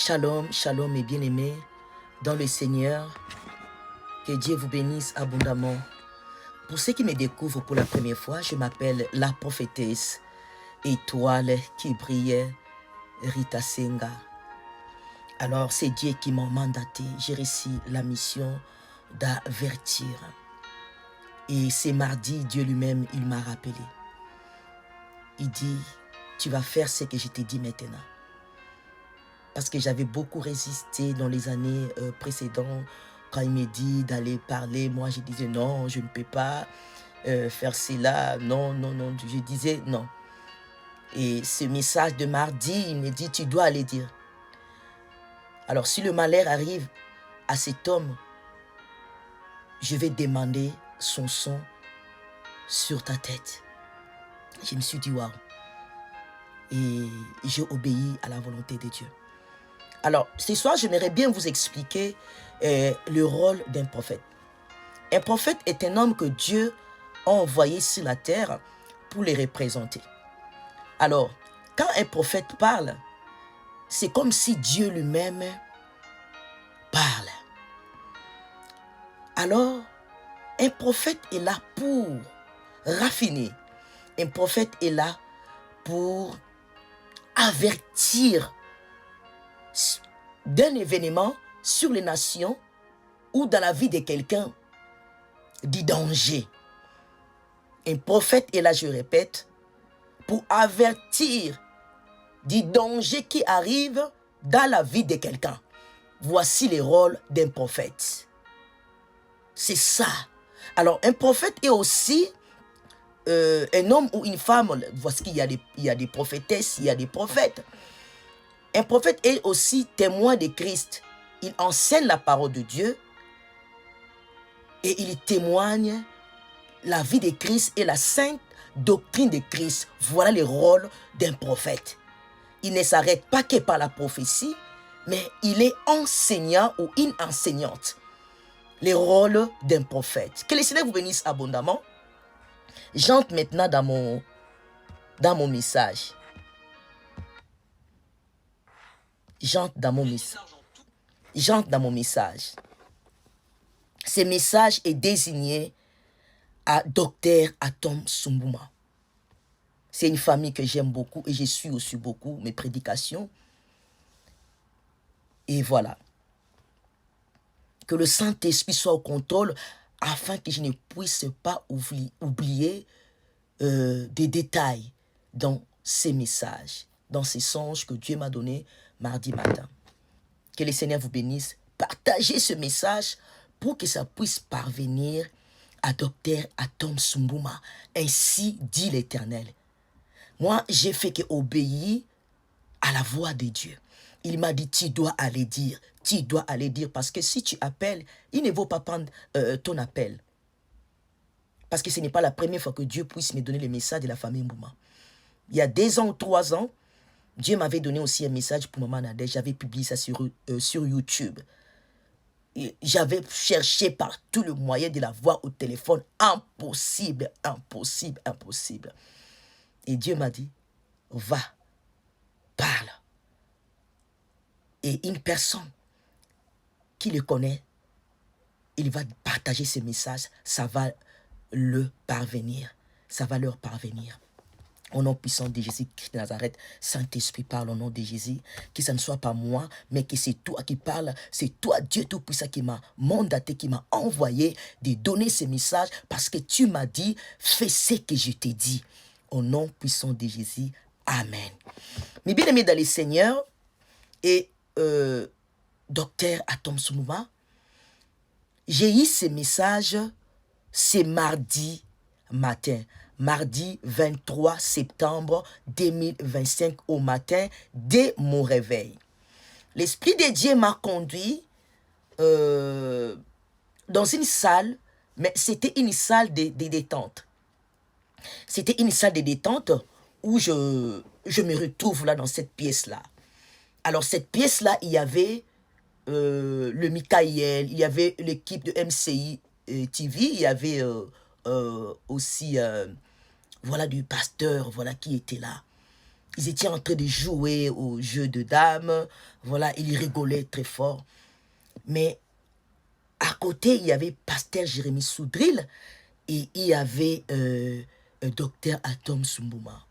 Shalom, shalom mes bien-aimés dans le Seigneur. Que Dieu vous bénisse abondamment. Pour ceux qui me découvrent pour la première fois, je m'appelle la prophétesse étoile qui brille, Rita Senga. Alors c'est Dieu qui m'a mandaté. J'ai reçu la mission d'avertir. Et c'est mardi, Dieu lui-même, il m'a rappelé. Il dit, tu vas faire ce que je t'ai dit maintenant. Parce que j'avais beaucoup résisté dans les années précédentes. Quand il me dit d'aller parler, moi je disais non, je ne peux pas faire cela. Non, non, non, je disais non. Et ce message de mardi, il me dit, tu dois aller dire. Alors si le malheur arrive à cet homme, je vais demander son sang sur ta tête. Je me suis dit waouh. Et j'ai obéi à la volonté de Dieu. Alors, ce soir, j'aimerais bien vous expliquer le rôle d'un prophète. Un prophète est un homme que Dieu a envoyé sur la terre pour les représenter. Alors, quand un prophète parle, c'est comme si Dieu lui-même parle. Alors, un prophète est là pour raffiner. Un prophète est là pour avertir d'un événement sur les nations ou dans la vie de quelqu'un du danger. Un prophète est là, je répète, pour avertir du danger qui arrive dans la vie de quelqu'un. Voici le rôle d'un prophète. C'est ça. Alors, un prophète est aussi un homme ou une femme. Voici qu'il y a des prophétesses, il y a des prophètes. Un prophète est aussi témoin de Christ. Il enseigne la parole de Dieu et il témoigne la vie de Christ et la sainte doctrine de Christ. Voilà le rôle d'un prophète. Il ne s'arrête pas que par la prophétie, mais il est enseignant ou une enseignante. Le rôle d'un prophète. Que le Seigneur vous bénisse abondamment. J'entre maintenant dans mon message. J'entre dans mon message. Ce message est désigné à Dr Atom Sumbuma. C'est une famille que j'aime beaucoup et je suis aussi beaucoup mes prédications. Et voilà. Que le Saint-Esprit soit au contrôle afin que je ne puisse pas oublier des détails dans ces messages, dans ces songes que Dieu m'a donnés mardi matin. Que le Seigneur vous bénisse. Partagez ce message pour que ça puisse parvenir à Dr Atom Sumbuma. Ainsi dit l'Éternel. Moi, j'ai fait qu'obéir à la voix de Dieu. Il m'a dit, tu dois aller dire. Tu dois aller dire. Parce que si tu appelles, il ne vaut pas prendre ton appel. Parce que ce n'est pas la première fois que Dieu puisse me donner le message de la famille Mbouma. Il y a 2 ans ou 3 ans, Dieu m'avait donné aussi un message pour Maman Nadège. J'avais publié ça sur YouTube. J'avais cherché par tout le moyen de la voir au téléphone. Impossible, impossible, impossible. Et Dieu m'a dit, va, parle. Et une personne qui le connaît, il va partager ce message. Ça va le parvenir. Ça va leur parvenir. Au nom puissant de Jésus Christ de Nazareth, Saint-Esprit parle au nom de Jésus, que ce ne soit pas moi, mais que c'est toi qui parles, c'est toi, Dieu Tout-Puissant, qui m'a mandaté, qui m'a envoyé de donner ce message, parce que tu m'as dit, fais ce que je t'ai dit. Au nom puissant de Jésus, Amen. Mes bien-aimés dans le Seigneur, et Dr Atom Sumbuma, j'ai eu ce message, c'est mardi matin. Mardi 23 septembre 2025 au matin, dès mon réveil. L'Esprit de Dieu m'a conduit dans une salle, mais c'était une salle de détente. C'était une salle de détente où je me retrouve là dans cette pièce-là. Alors cette pièce-là, il y avait le Michael, il y avait l'équipe de MCI TV, il y avait aussi... voilà, du pasteur, voilà, qui était là. Ils étaient en train de jouer au jeu de dames. Voilà, ils rigolaient très fort. Mais à côté, il y avait Pasteur Jérémie Soudril et il y avait Docteur Atom Sumbuma.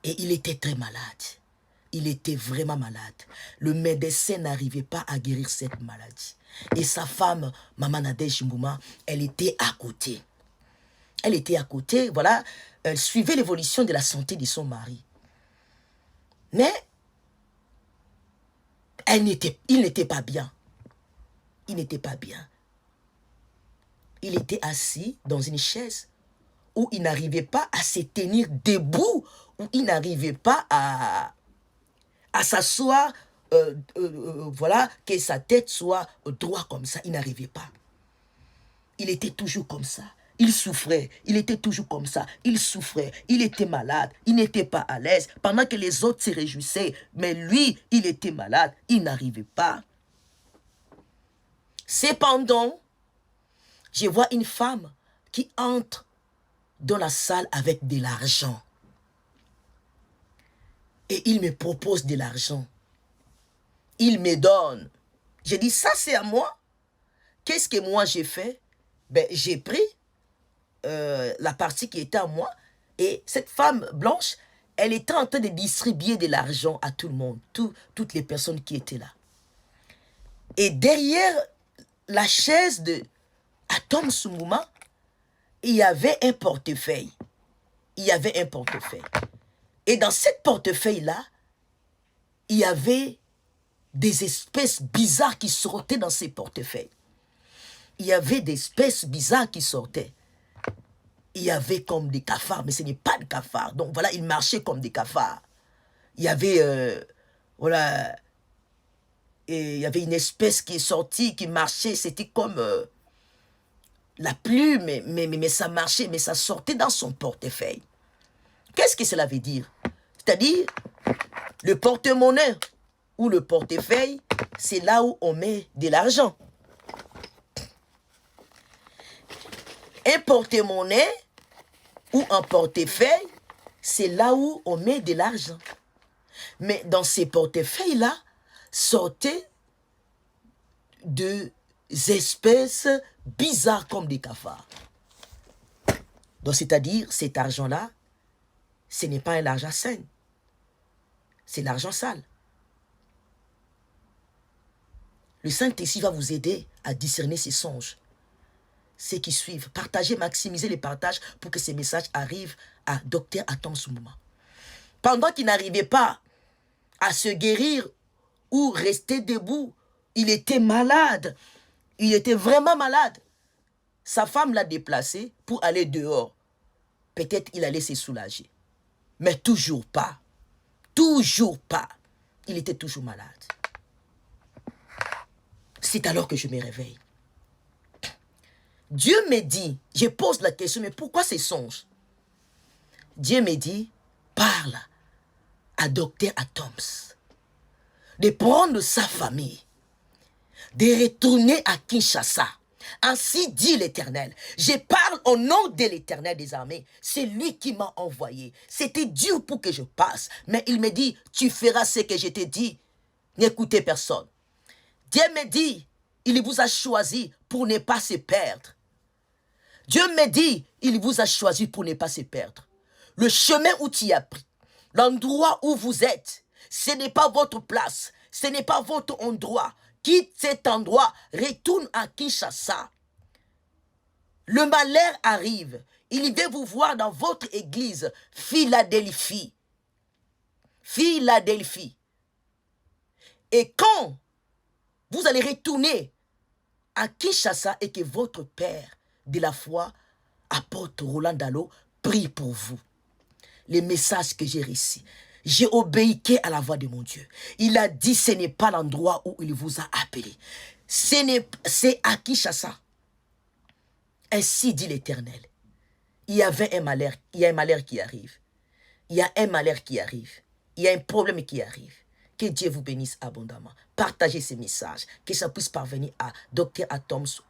Et il était très malade. Il était vraiment malade. Le médecin n'arrivait pas à guérir cette maladie. Et sa femme, Maman Nadège Mbouma, elle était à côté. Elle était à côté, voilà. Elle suivait l'évolution de la santé de son mari. Mais il n'était pas bien. Il n'était pas bien. Il était assis dans une chaise où il n'arrivait pas à se tenir debout, où il n'arrivait pas à s'asseoir, voilà, que sa tête soit droite comme ça. Il n'arrivait pas. Il était toujours comme ça. Il souffrait. Il était toujours comme ça. Il souffrait. Il était malade. Il n'était pas à l'aise. Pendant que les autres se réjouissaient. Mais lui, il était malade. Il n'arrivait pas. Cependant, je vois une femme qui entre dans la salle avec de l'argent. Et il me propose de l'argent. Il me donne. J'ai dit, ça c'est à moi. Qu'est-ce que moi j'ai fait? Ben, j'ai pris la partie qui était à moi. Et cette femme blanche, elle était en train de distribuer de l'argent à tout le monde. Toutes les personnes qui étaient là. Et derrière la chaise de Atom Sumbuma, il y avait un portefeuille. Il y avait un portefeuille. Et dans cette portefeuille-là, il y avait des espèces bizarres qui sortaient dans ces portefeuilles. Il y avait des espèces bizarres qui sortaient. Il y avait comme des cafards, mais ce n'est pas des cafards. Donc voilà, ils marchaient comme des cafards. Il y avait, voilà, et il y avait une espèce qui est sortie, qui marchait, c'était comme la plume, mais ça marchait, mais ça sortait dans son portefeuille. Qu'est-ce que cela veut dire? C'est-à-dire, le porte-monnaie ou le portefeuille, c'est là où on met de l'argent. Un porte-monnaie ou un portefeuille, c'est là où on met de l'argent. Mais dans ces portefeuilles-là, sortaient des espèces bizarres comme des cafards. Donc, c'est-à-dire, cet argent-là, ce n'est pas un argent sain. C'est l'argent sale. Le Saint-Esprit va vous aider à discerner ces songes. Ceux qui suivent, partagez, maximisez les partages pour que ces messages arrivent à Docteur Atom Sumbuma. Pendant qu'il n'arrivait pas à se guérir ou rester debout, il était malade. Il était vraiment malade. Sa femme l'a déplacé pour aller dehors. Peut-être il allait se soulager. Mais toujours pas. Toujours pas. Il était toujours malade. C'est alors que je me réveille. Dieu me dit, je pose la question, mais pourquoi ces songes? Dieu me dit, parle à Docteur Atoms de prendre sa famille, de retourner à Kinshasa. Ainsi dit l'Éternel. Je parle au nom de l'Éternel des armées. C'est lui qui m'a envoyé. C'était dur pour que je passe. Mais il me dit, tu feras ce que je t'ai dit. N'écoutez personne. Dieu me dit, il vous a choisi pour ne pas se perdre. Dieu me dit, il vous a choisi pour ne pas se perdre. Le chemin où tu as pris, l'endroit où vous êtes, ce n'est pas votre place, ce n'est pas votre endroit. Quitte cet endroit, retourne à Kinshasa. Le malheur arrive. Il veut vous voir dans votre église, Philadelphie. Philadelphie. Et quand vous allez retourner à Kinshasa et que votre père de la foi, apôtre Roland Dallot, prie pour vous. Les messages que j'ai reçus. J'ai obéi à la voix de mon Dieu. Il a dit, ce n'est pas l'endroit où il vous a appelé. C'est à Kinshasa. Ainsi dit l'Éternel. Il y avait un malheur. Il y a un malheur qui arrive. Il y a un malheur qui arrive. Il y a un problème qui arrive. Que Dieu vous bénisse abondamment. Partagez ces messages. Que ça puisse parvenir à Docteur Atoms